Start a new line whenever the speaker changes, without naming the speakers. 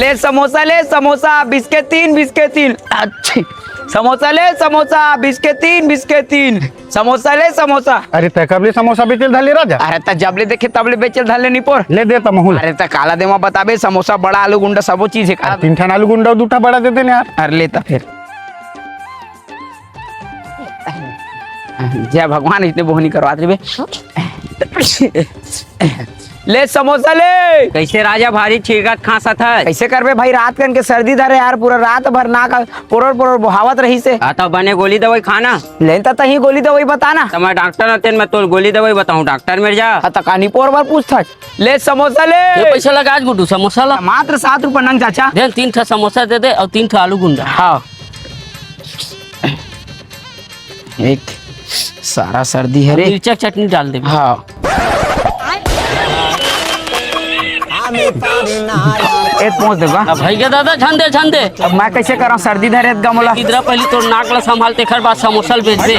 ले समोसा 20 के 3 अच्छे समोसा ले समोसा 20 के 3 समोसा ले समोसा।
अरे तय कबले समोसा बेचल धाले राजा।
अरे त जबले देखे तबले बेचल धाले नहीं पोर
ले देता महूल।
अरे त काला देवा बताबे समोसा बड़ा आलू गुंडा सबो चीज है का।
3 ठन आलू गुंडा 2 ठा बड़ा देते ने यार।
अरे लेता फिर जय भगवान इतने बोहनी करवाते रे बे। ले समोसा ले।
कैसे राजा भारी छीगत खांसत है।
कैसे करबे भाई रात कन के सर्दी धरे यार पूरा रात भर नाक पोरर बहावत रही से।
आता बने गोली दवाई खाना
लेता तही गोली दवाई बताना।
तो मैं डॉक्टर नतेन मैं तो गोली दवाई बताऊं डॉक्टर मेरे जा।
आता कहानी पोर बार पूछता ले समोसा ले।
ये पैसा लगा आज गुड्डू समोसा ला
मात्र 7 रुपए नंग चाचा।
दे 3 ठा समोसा दे दे और 3 ठा आलू गुंडा।
हाँ एक सारा सर्दी है रे।
मिर्चा चटनी डाल दे।
हाँ एक पहुंच देगा।
अब भैया दादा छन दे।
अब मैं कैसे करा सर्दी धरे गमला।
इधर पहले तो नाक ला संभालते खर बाद समोसा बेच दे।